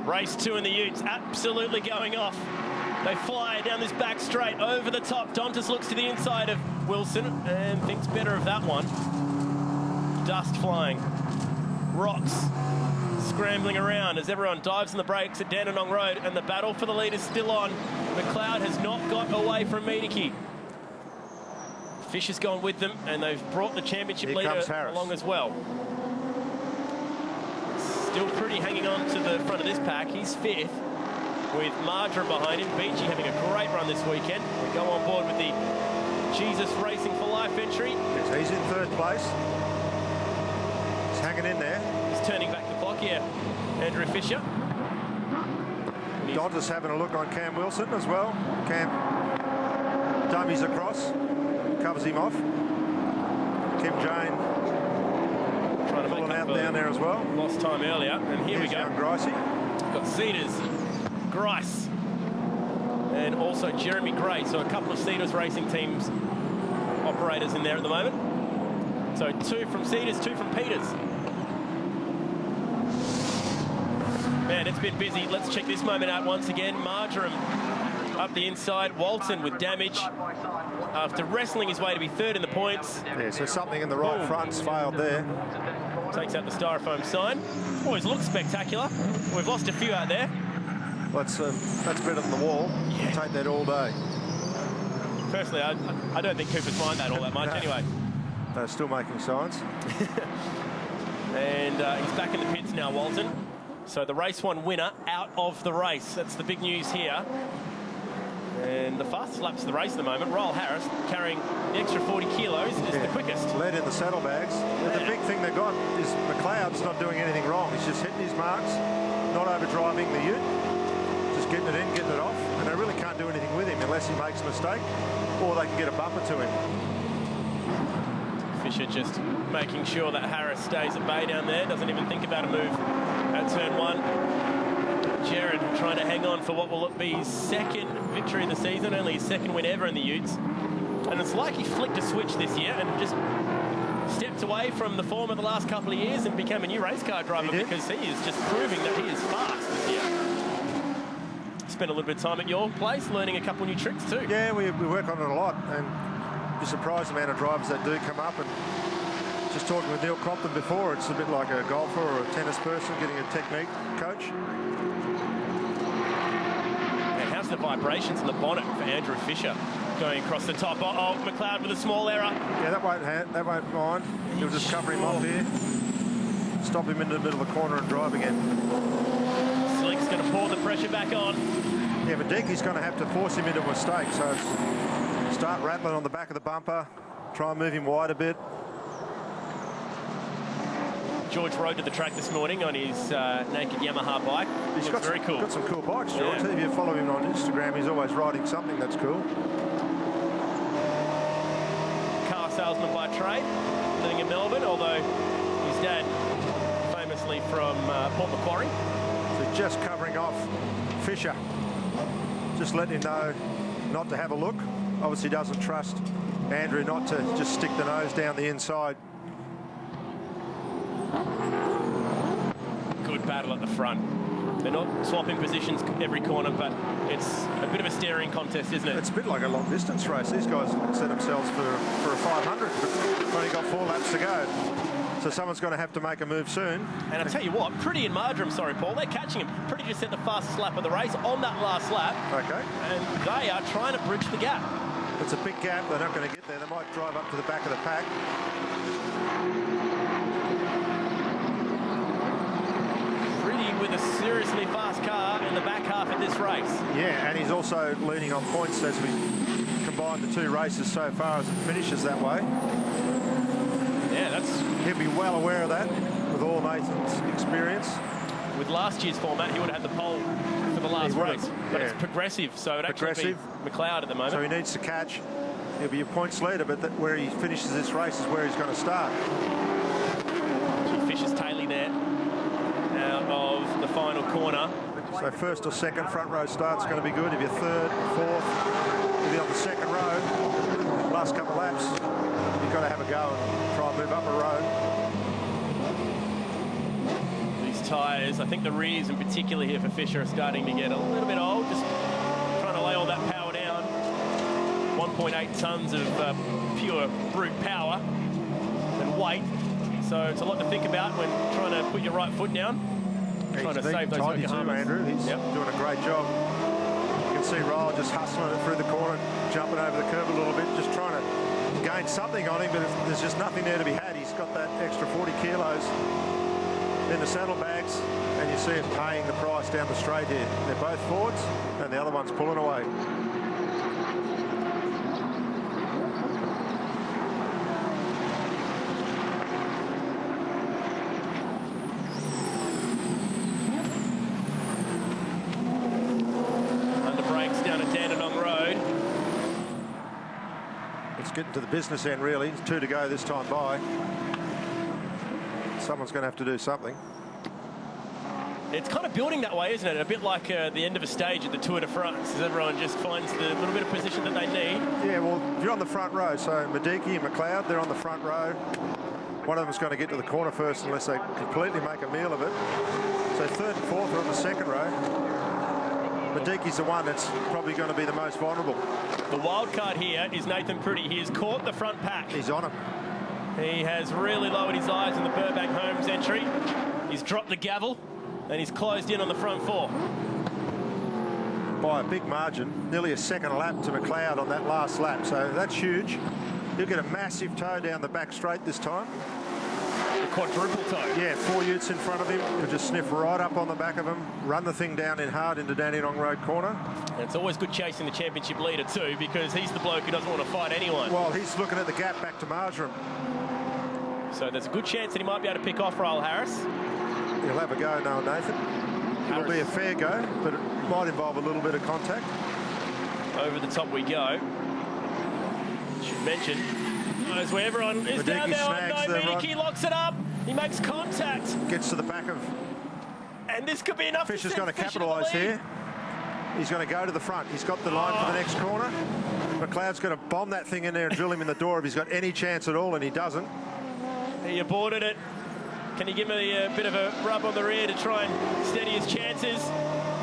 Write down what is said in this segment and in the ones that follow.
Race 2 in the Utes, absolutely going off. They fly down this back straight, over the top. Dontas looks to the inside of Wilson and thinks better of that one. Dust flying. Rocks scrambling around as everyone dives in the brakes at Dandenong Road, and the battle for the lead is still on. McLeod has not got away from Mediki. Fish has gone with them, and they've brought the championship leader along as well. Still pretty hanging on to the front of this pack. He's 5th with Marjoram behind him. Beachy having a great run this weekend. We go on board with the Jesus Racing for Life entry. Yes, he's in 3rd place. He's hanging in there. He's turning back the clock, yeah. Andrew Fisher. Dontas having a look on Cam Wilson as well. Cam dummies across, covers him off. Kim Jane trying to pulling out down there as well. Lost time earlier, and here we go. Gricey. Got Cedars, Grice, and also Jeremy Gray. So a couple of Cedars racing teams operators in there at the moment. So 2 from Cedars, 2 from Peters. Man, it's been busy. Let's check this moment out once again. Marjoram up the inside. Walton with damage after wrestling his way to be 3rd in the points. Yeah, so something in the right front's failed there. Takes out the styrofoam sign. Always looks spectacular. We've lost a few out there. That's better than the wall. Yeah. Take that all day. Personally, I don't think Coopers mind that all that much. No. Anyway. They're still making signs. And he's back in the pits now, Walton. So the race 1 winner out of the race. That's the big news here. And the fastest laps of the race at the moment, Royal Harris, carrying the extra 40 kilos, is the quickest. Led in the saddlebags. But the big thing they got is McLeod's not doing anything wrong. He's just hitting his marks, not overdriving the ute, just getting it in, getting it off. And they really can't do anything with him unless he makes a mistake, or they can get a bumper to him. Fisher just making sure that Harris stays at bay down there, doesn't even think about a move at turn 1. Jared trying to hang on for what will be his 2nd victory of the season, only his 2nd win ever in the Utes. And it's like he flicked a switch this year and just stepped away from the form of the last couple of years and became a new race car driver, because he is just proving that he is fast this year. Spent a little bit of time at your place learning a couple new tricks too. Yeah, we work on it a lot, and you're surprised the amount of drivers that do come up. And just talking with Neil Crompton before, it's a bit like a golfer or a tennis person getting a technique coach. And how's the vibrations in the bonnet for Andrew Fisher going across the top? Oh, McLeod with a small error. Yeah, that won't mind. He'll just cover him off here, stop him into the middle of the corner and drive again. Slick's going to pour the pressure back on. Yeah, but Deaky's going to have to force him into a mistake. So start rattling on the back of the bumper, try and move him wide a bit. George rode to the track this morning on his naked Yamaha bike. He's got very cool. Got some cool bikes, George. Yeah. If you follow him on Instagram, he's always riding something that's cool. Car salesman by trade, living in Melbourne, although his dad famously from Port Macquarie. So just covering off Fisher. Just letting him know not to have a look. Obviously doesn't trust Andrew not to just stick the nose down the inside. Good battle at the front. They're not swapping positions every corner, but it's a bit of a staring contest, isn't it? It's a bit like a long distance race. These guys set themselves for a 500, but they've only got 4 laps to go. So someone's going to have to make a move soon. And I'll tell you what, Pretty and Marjoram, sorry, Paul, they're catching him. Pretty just set the fastest lap of the race on that last lap. Okay. And they are trying to bridge the gap. It's a big gap. They're not going to get there. They might drive up to the back of the pack. With a seriously fast car in the back half of this race. Yeah, and he's also leading on points as we combine the 2 races so far as it finishes that way. Yeah, he'll be well aware of that with all Nathan's experience. With last year's format, he would have had the pole for the last race. But it's progressive, so it actually be McLeod at the moment. So he needs to catch. He'll be a points leader, but where he finishes this race is where he's going to start. Fisher's tailing there. Out of the final corner. So 1st or 2nd front row start's going to be good. If you're 3rd, 4th, you'll be on the 2nd row. Last couple of laps, you've got to have a go and try and move up a road. These tyres. I think the rears in particular here for Fisher are starting to get a little bit old. Just trying to lay all that power down. 1.8 tonnes of pure brute power and weight. So it's a lot to think about when trying to put your right foot down. Trying to save those Yokohamas. Andrew. He's doing a great job. You can see Ryle just hustling it through the corner, jumping over the curb a little bit, just trying to gain something on him, but there's just nothing there to be had. He's got that extra 40 kilos in the saddlebags, and you see it paying the price down the straight here. They're both forwards, and the other one's pulling away. Getting to the business end, really. It's 2 to go this time by. Someone's going to have to do something. It's kind of building that way, isn't it? A bit like the end of a stage at the Tour de France, as everyone just finds the little bit of position that they need. Yeah, well, you're on the front row, so Madiki and McLeod, they're on the front row. One of them's going to get to the corner first unless they completely make a meal of it. So 3rd and 4th are on the 2nd row. Madiki's the one that's probably going to be the most vulnerable. The wild card here is Nathan Pretty. He has caught the front pack. He's on him. He has really lowered his eyes in the Burbank Holmes entry. He's dropped the gavel and he's closed in on the front 4. By a big margin, nearly a second lap to McLeod on that last lap. So that's huge. He'll get a massive toe down the back straight this time. Quadruple toe. Yeah, 4 utes in front of him. He'll just sniff right up on the back of him, run the thing down in hard into Dandenong Road corner. And it's always good chasing the championship leader too, because he's the bloke who doesn't want to fight anyone. Well, he's looking at the gap back to Marjoram. So there's a good chance that he might be able to pick off Ryle Harris. He'll have a go now, Nathan. It'll be a fair go, but it might involve a little bit of contact. Over the top we go. Should mention, knows where everyone is down there. No, Mediki locks it up. He makes contact. Gets to the back of... And this could be enough. Fisher's going to capitalise here. He's going to go to the front. He's got the line for the next corner. McLeod's going to bomb that thing in there and drill him in the door if he's got any chance at all, and he doesn't. He aborted it. Can you give me a bit of a rub on the rear to try and steady his chances?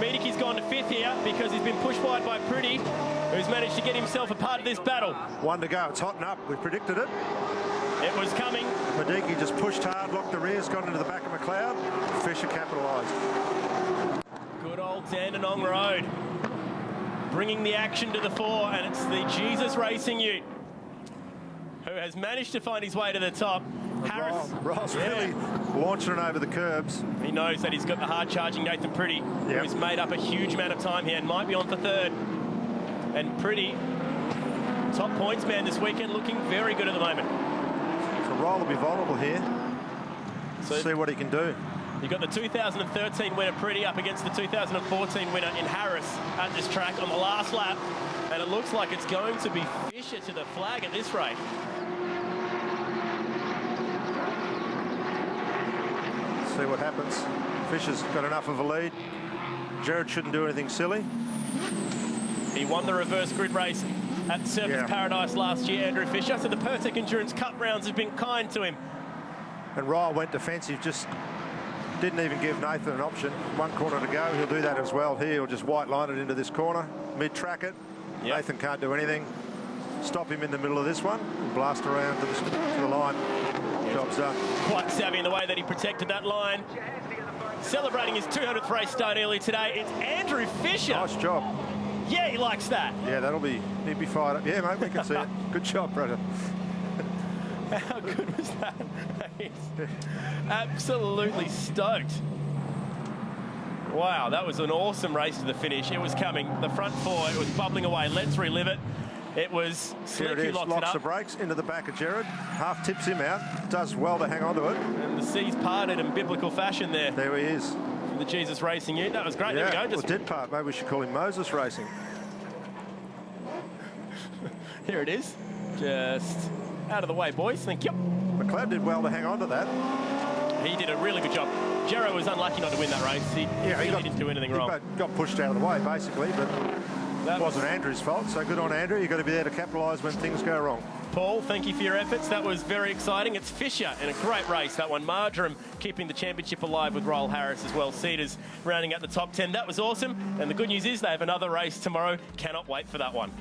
Mediki's gone to 5th here because he's been pushed wide by Pretty, who's managed to get himself a part of this battle. 1 to go. It's hotting up. We predicted it. It was coming. Madiki just pushed hard, locked the rears, got into the back of McLeod. Fisher capitalised. Good old Dandenong Road. Bringing the action to the fore, and it's the Jesus Racing Ute who has managed to find his way to the top. Harris. Ryle's really launching it over the curbs. He knows that he's got the hard-charging Nathan Pretty, who's made up a huge amount of time here and might be on for 3rd. And Pretty, top points man this weekend, looking very good at the moment. So Ryle will be vulnerable here. So see what he can do. You've got the 2013 winner Pretty up against the 2014 winner in Harris at this track on the last lap. And it looks like it's going to be Fisher to the flag at this rate. See what happens. Fisher's got enough of a lead. Jared shouldn't do anything silly. He won the reverse grid race at Surfers Paradise last year, Andrew Fisher. So the Pertec Endurance Cup rounds have been kind to him. And Ryle went defensive, just didn't even give Nathan an option. 1 corner to go. He'll do that as well here. He'll just white line it into this corner, mid-track it. Nathan can't do anything. Stop him in the middle of this one. Blast around to the line. Job's done. Quite savvy in the way that he protected that line. Celebrating his 200th race start early today, it's Andrew Fisher. Nice job. Yeah, he likes that. Yeah, he'd be fired up. Yeah, mate, we can see it. Good job, brother. How good was that? He's absolutely stoked. Wow, that was an awesome race to the finish. It was coming. The front 4, it was bubbling away. Let's relive it. It was Slick who locked it up. Locks the brakes into the back of Jared. Half tips him out. Does well to hang on to it. And the seas parted in biblical fashion there. There he is. For the Jesus Racing Ute. That was great. Yeah, there we go. Just did part. Maybe we should call him Moses Racing. Here it is. Just out of the way, boys. Thank you. McLeod did well to hang on to that. He did a really good job. Jarrow was unlucky not to win that race. He really didn't do anything wrong. He got pushed out of the way, basically, but that wasn't Andrew's fault. So good on Andrew. You've got to be there to capitalise when things go wrong. Paul, thank you for your efforts. That was very exciting. It's Fisher in a great race, that one. Marjoram keeping the championship alive with Royal Harris as well. Cedars rounding out the top 10. That was awesome. And the good news is they have another race tomorrow. Cannot wait for that one.